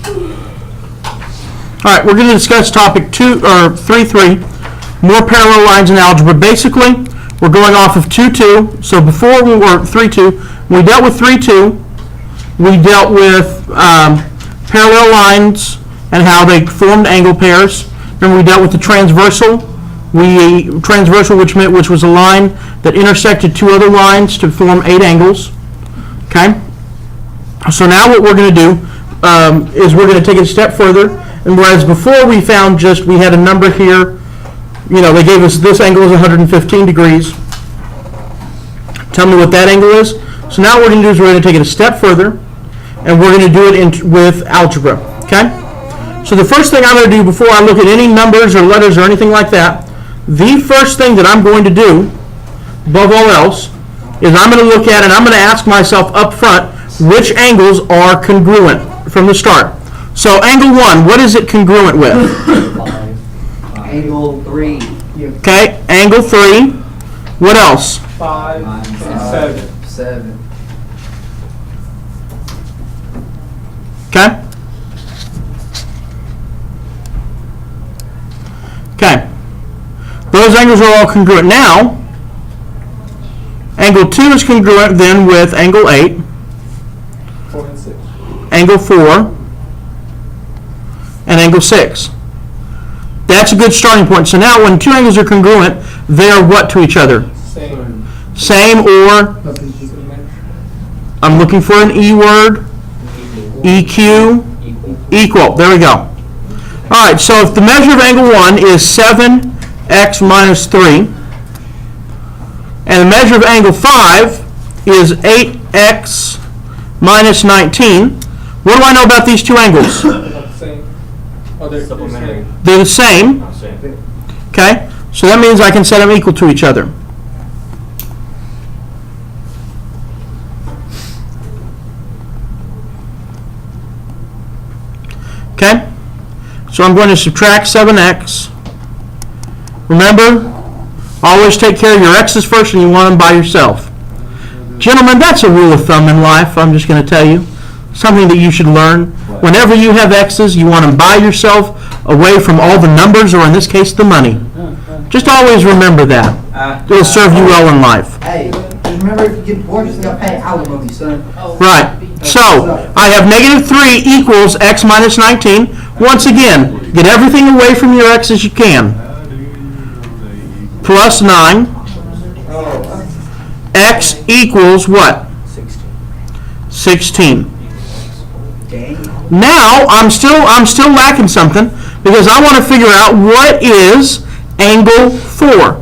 All right, we're going to discuss topic 3.3, more parallel lines in algebra. Basically, we're going off of 2.2. So before we were 3.2, we dealt with 3.2. We dealt with parallel lines and how they formed angle pairs. Then we dealt with the transversal. Transversal, which was a line that intersected two other lines to form 8 angles. Okay. So now what we're going to do is we're going to take it a step further. And whereas before we found we had a number here, they gave us this angle is 115 degrees. Tell me what that angle is. So now what we're going to do is we're going to take it a step further, and we're going to do it with algebra. Okay? So the first thing I'm going to do before I look at any numbers or letters or anything like that, the first thing that I'm going to do, above all else, is I'm going to look at and I'm going to ask myself up front which angles are congruent from the start. So angle 1, what is it congruent with? Angle 3. Okay, angle 3. What else? 5 and 7. Okay. Okay. Those angles are all congruent. Now, angle 2 is congruent then with angle 8, 4 and 6. angle 4, and angle 6. That's a good starting point. So now when two angles are congruent, they are what to each other? Same. Same, or I'm looking for an E word. EQ. Equal. There we go. All right, so if the measure of angle 1 is 7x minus 3, and the measure of angle 5 is 8x minus 19, what do I know about these two angles? Same. Oh, they're supplementary. They're the same. Okay, so that means I can set them equal to each other. Okay, so I'm going to subtract 7x. Remember, always take care of your x's first and you want them by yourself. Gentlemen, that's a rule of thumb in life, I'm just going to tell you. Something that you should learn. Whenever you have x's, you want them by yourself, away from all the numbers, or in this case, the money. Just always remember that. It'll serve you well in life. Hey, just remember if you get bored, just gotta pay alimony, son. Right. So, I have negative 3 equals x minus 19. Once again, get everything away from your x as you can. Plus 9. X equals what? 16. Now, I'm still lacking something because I want to figure out what is angle 4.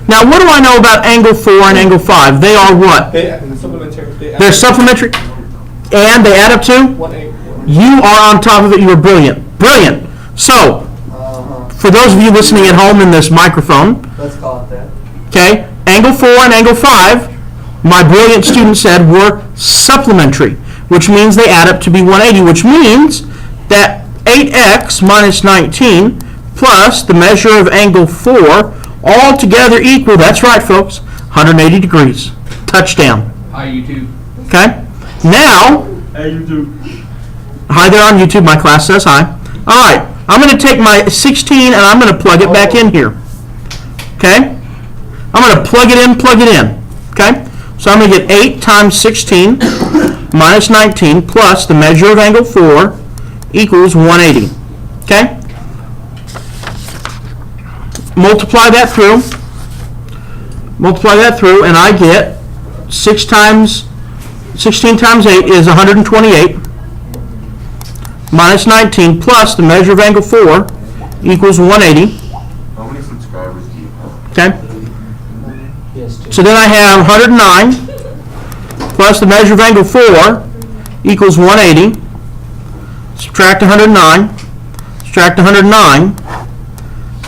Now, what do I know about angle 4 and angle 5? They are what? They're supplementary. They're supplementary, and they add up to? 1/8. You are on top of it. You are brilliant. Brilliant. So, for those of you listening at home in this microphone, Let's call it that. okay, angle 4 and angle 5, my brilliant student said, were supplementary, which means they add up to be 180, which means that 8x minus 19 plus the measure of angle 4 all together equal, that's right, folks, 180 degrees. Touchdown. Hi, YouTube. Okay? Now, Hey, YouTube. hi there on YouTube, my class says hi. All right, I'm going to take my 16 and I'm going to plug it back in here. Okay? I'm going to plug it in. Okay? So I'm going to get 8 times 16 minus 19 plus the measure of angle 4 equals 180. Okay? Multiply that through, and I get 16 times 8 is 128 minus 19 plus the measure of angle 4 equals 180. How many subscribers do you have? Okay? So then I have 109 plus the measure of angle 4 equals 180. Subtract 109. Subtract 109.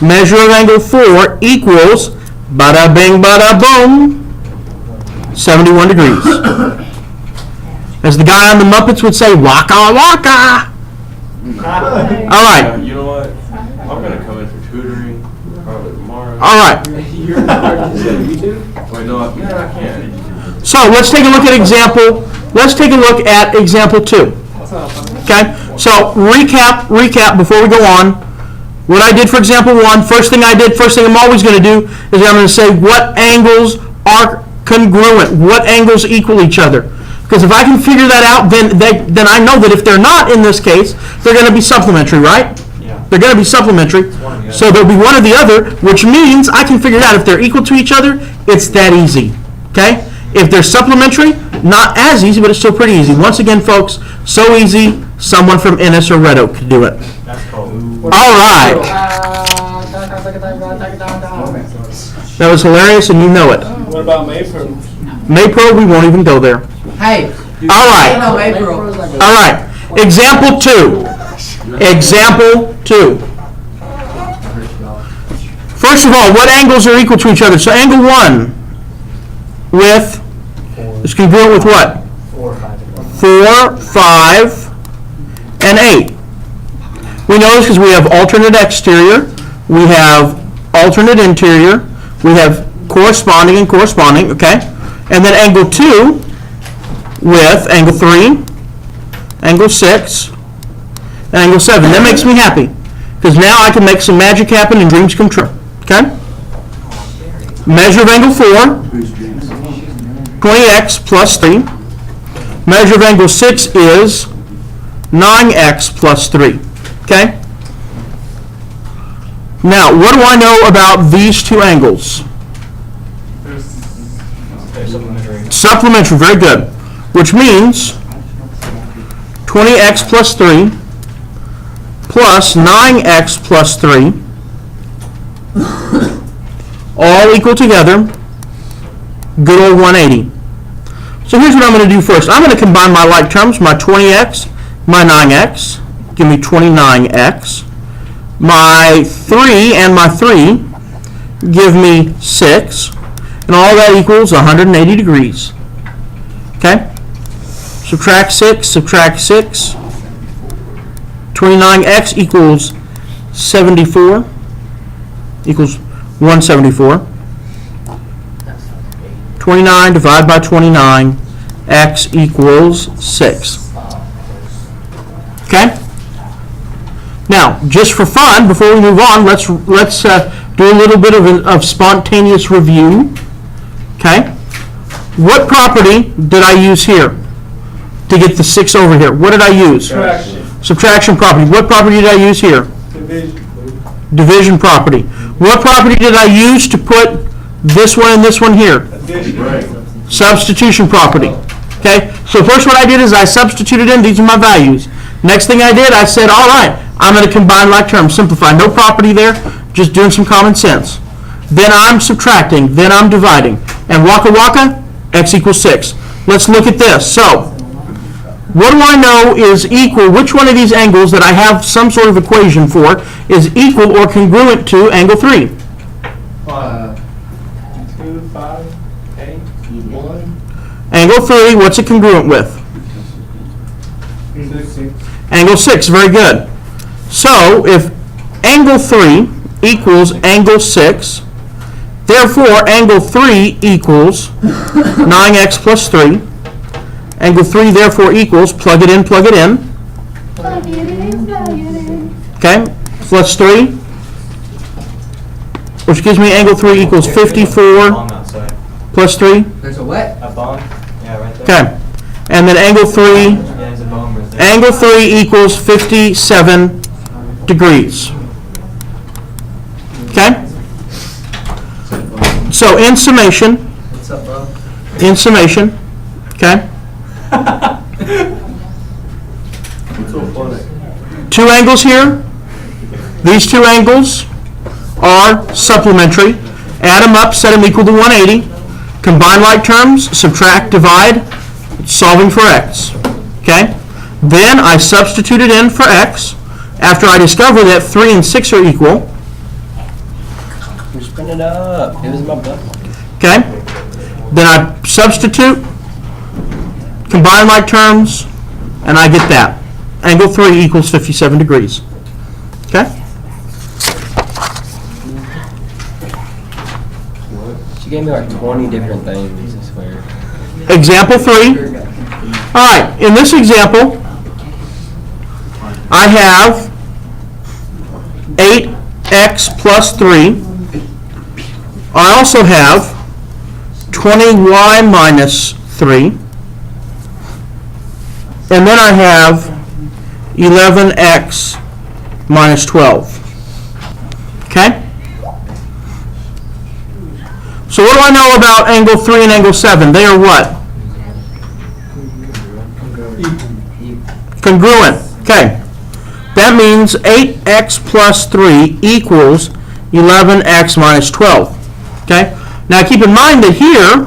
Measure of angle 4 equals, bada bing, bada boom, 71 degrees. As the guy on the Muppets would say, waka waka. All right. You know what? I'm gonna come in for tutoring probably tomorrow. All right. You're not YouTube? Wait, no, I can't. So let's take a look at example. Let's take a look at example 2. That's not funny. Okay, so recap before we go on. What I did for example 1, first thing I'm always going to do is I'm going to say what angles are congruent, what angles equal each other. Because if I can figure that out, then I know that if they're not in this case, they're going to be supplementary, right? Yeah. They're going to be supplementary. one or the So there'll be one or the other, which means I can figure it out. If they're equal to each other, it's that easy. Okay? If they're supplementary, not as easy, but it's still pretty easy. Once again, folks, so easy, someone from Ennis or Red Oak could do it. That's cold. All right. That was hilarious, and you know it. What about Maypro? Maypro, we won't even go there. Hey. All right. No, April. All right. Example 2. Example 2. First of all, what angles are equal to each other? So angle 1 is congruent with what? 4, 5, and 8. We know this because we have alternate exterior, we have alternate interior, we have corresponding and corresponding, okay? And then angle 2 with angle 3, angle 6, and angle 7. That makes me happy because now I can make some magic happen and dreams come true, okay? Measure of angle 4, 20x plus 3. Measure of angle 6 is 9x plus 3. Okay? Now, what do I know about these two angles? They're supplementary. Supplementary, very good. Which means 20x plus 3 plus 9x plus 3 all equal together good old 180. So here's what I'm going to do first. I'm going to combine my like terms, my 20x, my 9x. Give me 29x. My 3 and my 3 give me 6. And all that equals 180 degrees. Okay? Subtract 6, subtract 6. 29x equals 74. Equals 174. 29 divided by 29, x equals 6. Okay? Now, just for fun, before we move on, let's do a little bit of spontaneous review. Okay? What property did I use here to get the 6 over here? What did I use? Subtraction. Subtraction property. What property did I use here? Division. Division property. What property did I use to put this one and this one here? Addition. Substitution property. Okay? So first what I did is I substituted in, these are my values. Next thing I did, I said, all right, I'm going to combine like terms, simplify. No property there, just doing some common sense. Then I'm subtracting, then I'm dividing. And waka waka, x equals 6. Let's look at this. So, what do I know is equal, which one of these angles that I have some sort of equation for is equal or congruent to angle 3? 2, 5, 8, 1, Angle 3, what's it congruent with? 6. Angle 6, very good. So, if angle 3 equals angle 6, therefore angle 3 equals 9x plus 3. Angle 3 therefore equals, plug it in, okay, plus 3, which gives me angle 3 equals 54 Bomb outside. plus 3, There's a what? A bomb? Yeah, right there. okay. And then angle 3, Yeah, there's a bomb right there. angle 3 equals 57 degrees. Okay? So in summation, What's up, bro? okay? What's so funny? Two angles here. These two angles are supplementary. Add them up, set them equal to 180. Combine like terms, subtract, divide, solving for x. Okay? Then I substitute it in for x. After I discover that 3 and 6 are equal, You're spinning it up. It was my butt. okay? Then I substitute, combine like terms, and I get that. Angle 3 equals 57 degrees. Okay? She gave me like 20 different things, I swear. Example 3. All right, in this example, I have 8x plus 3. I also have 20y minus 3. And then I have 11x minus 12. Okay? So what do I know about angle 3 and angle 7? They are what? Congruent. Okay. That means 8x plus 3 equals 11x minus 12. Okay? Now keep in mind that here,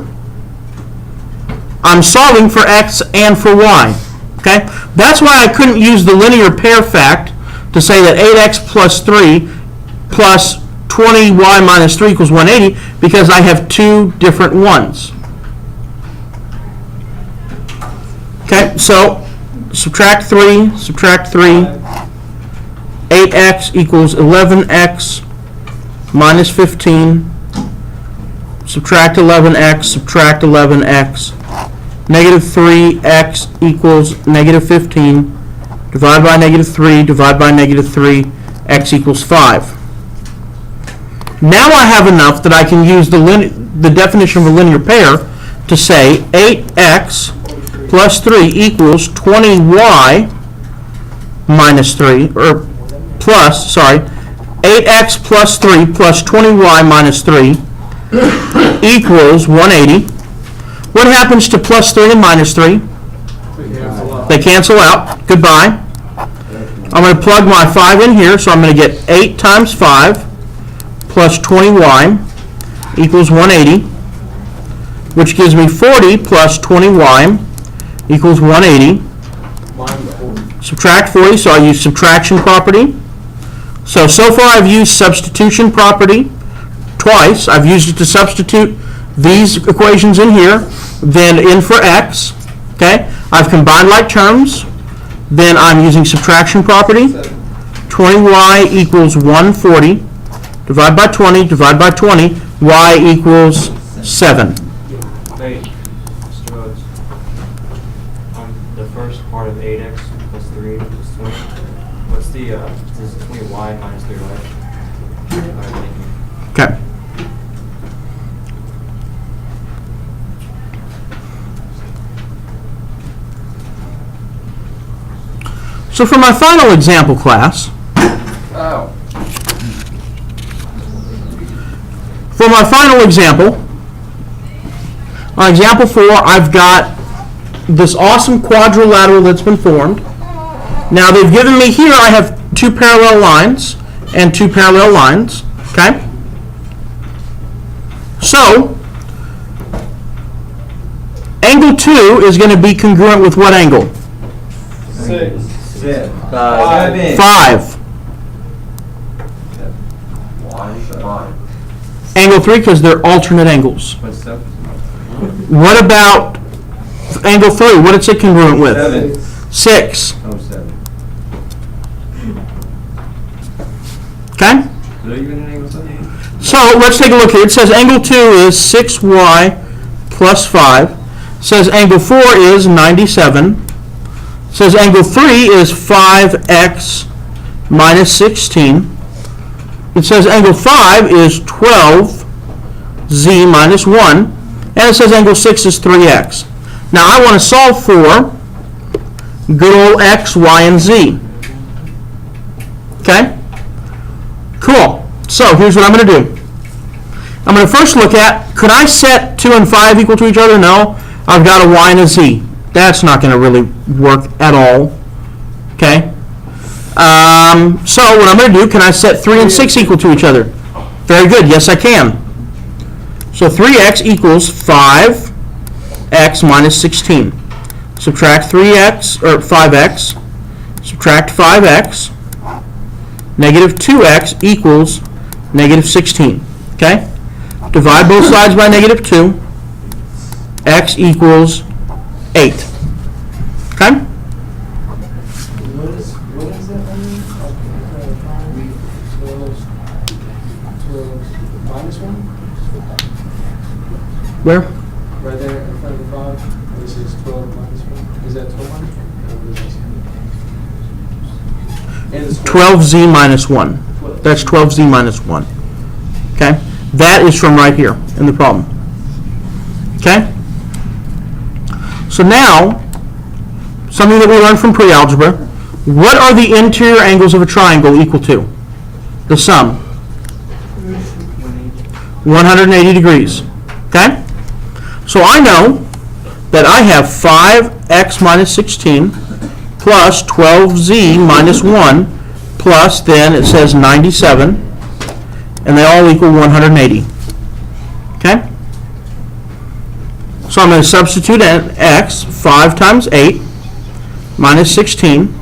I'm solving for x and for y. Okay? That's why I couldn't use the linear pair fact to say that 8x plus 3 plus 20y minus 3 equals 180, because I have two different ones. Okay, so subtract 3, 8x equals 11x minus 15, subtract 11x, negative 3x equals negative 15, divide by negative 3, divide by negative 3, x equals 5. Now I have enough that I can use the definition of a linear pair to say 8x plus 3 equals 20y minus 3, or plus, sorry, 8x plus 3 plus 20y minus 3 equals 180. What happens to plus 3 and minus 3? They cancel out. Goodbye. I'm going to plug my 5 in here, so I'm going to get 8 times 5 plus 20y equals 180, which gives me 40 plus 20y equals 180. Subtract 40, so I use subtraction property. So far I've used substitution property twice. I've used it to substitute these equations in here, then in for x. Okay? I've combined like terms. Then I'm using subtraction property. 20y equals 140. Divide by 20, divide by 20, y equals 7. Wait, Mr. Rhodes. The first part of 8x plus 3 plus 20. What's the, this is 20y minus 3, right? Alright, thank you. Okay. So for my final example class, for my final example, on example 4, I've got this awesome quadrilateral that's been formed. Now they've given me here, I have two parallel lines and two parallel lines, okay? So, angle 2 is going to be congruent with what angle? 6. 7. 5. Angle 3, because they're alternate angles. What about angle 3? What is it congruent with? 6. Oh, 7. Okay? So let's take a look here. It says angle 2 is 6y plus 5. It says angle 4 is 97. It says angle 3 is 5x minus 16. It says angle 5 is 12z minus 1. And it says angle 6 is 3x. Now I want to solve for good old x, y, and z. Okay? Cool. So here's what I'm going to do. I'm going to first look at, could I set 2 and 5 equal to each other? No. I've got a y and a z. That's not going to really work at all. Okay? So what I'm going to do, can I set 3 and 6 equal to each other? Very good. Yes, I can. So 3x equals 5x minus 16. Subtract 3x, or 5x. Subtract 5x. Negative 2x equals negative 16. Okay? Divide both sides by negative 2. X equals 8. Okay? What is that one? Minus 1? Where? Right there in front of the 5. This is 12 minus 1. Is that 12 minus 1? And the square. 12z minus 1. That's 12z minus 1. Okay? That is from right here in the problem. Okay? So now, something that we learned from pre-algebra, what are the interior angles of a triangle equal to? The sum. 180 degrees. Okay? So I know that I have 5x minus 16 plus 12z minus 1 plus, then it says 97, and they all equal 180. Okay? So I'm going to substitute in x, 5 times 8 minus 16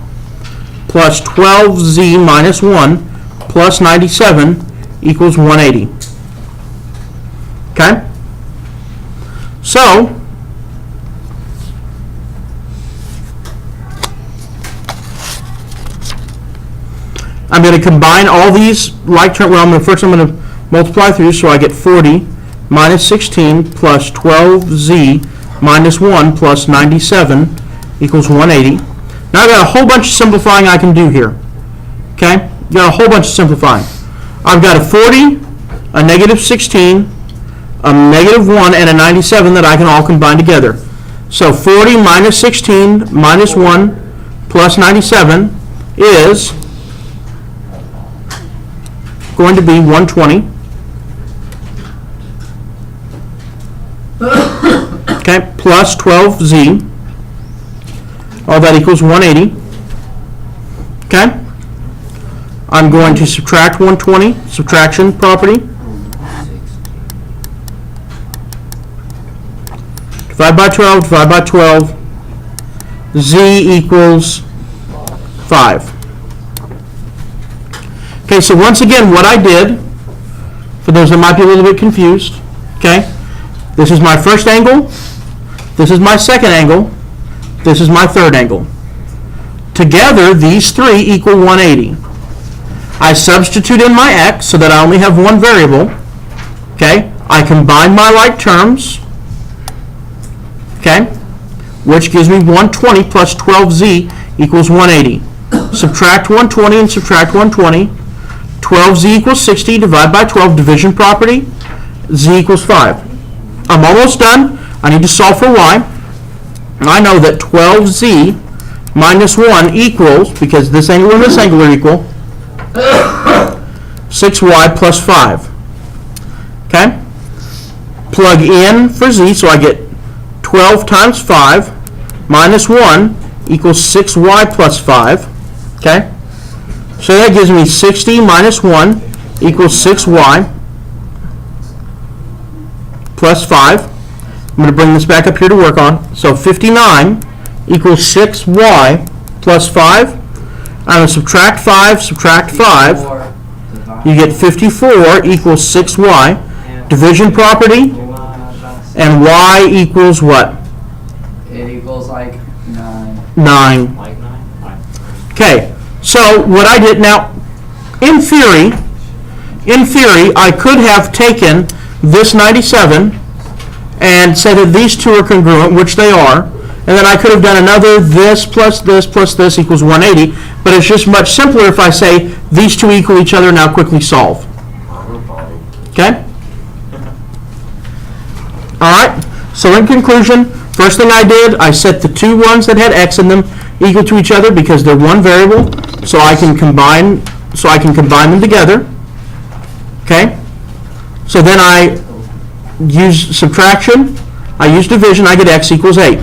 plus 12z minus 1 plus 97 equals 180. Okay? So, I'm going to combine all these like terms. Well, first I'm going to multiply through, so I get 40 minus 16 plus 12z minus 1 plus 97 equals 180. Now I've got a whole bunch of simplifying I can do here. Okay? Got a whole bunch of simplifying. I've got a 40, a negative 16, a negative 1, and a 97 that I can all combine together. So 40 minus 16 minus 1 plus 97 is going to be 120. Okay, plus 12z. All that equals 180. Okay? I'm going to subtract 120, subtraction property. Divide by 12, divide by 12. Z equals 5. Okay, so once again, what I did, for those that might be a little bit confused, okay, this is my first angle, this is my second angle, this is my third angle. Together, these three equal 180. I substitute in my x so that I only have one variable. Okay, I combine my like terms, okay, which gives me 120 plus 12z equals 180. Subtract 120 and subtract 120. 12z equals 60, divide by 12, division property, z equals 5. I'm almost done. I need to solve for y. I know that 12z minus 1 equals, because this angle and this angle are equal, 6y plus 5. Okay? Plug in for z, so I get 12 times 5 minus 1 equals 6y plus 5. Okay? So that gives me 60 minus 1 equals 6y plus 5. I'm going to bring this back up here to work on. So 59 equals 6y plus 5. I'm going to subtract 5, subtract 5. You get 54 equals 6y. Division property. And y equals what? It equals like 9. 9. Like 9? Okay. So what I did now, in theory, I could have taken this 97 and said that these two are congruent, which they are, and then I could have done another this plus this equals 180, but it's just much simpler if I say these two equal each other, now quickly solve. Okay? All right, so in conclusion, first thing I did, I set the two ones that had x in them equal to each other because they're one variable, so I can combine them together. Okay? So then I use subtraction, I use division, I get x equals 8.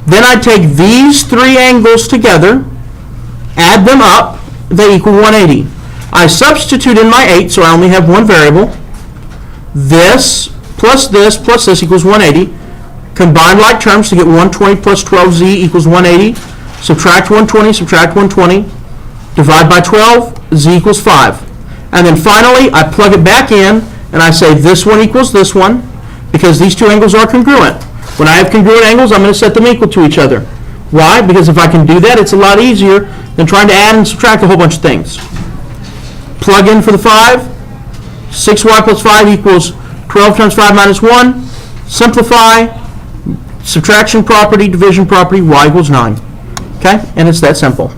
Then I take these three angles together, add them up, they equal 180. I substitute in my 8, so I only have one variable. This plus this equals 180. Combine like terms to get 120 plus 12z equals 180. Subtract 120, subtract 120. Divide by 12, z equals 5. And then finally, I plug it back in, and I say this one equals this one, because these two angles are congruent. When I have congruent angles, I'm going to set them equal to each other. Why? Because if I can do that, it's a lot easier than trying to add and subtract a whole bunch of things. Plug in for the 5. 6y plus 5 equals 12 times 5 minus 1. Simplify. Subtraction property, division property, y equals 9. Okay? And it's that simple.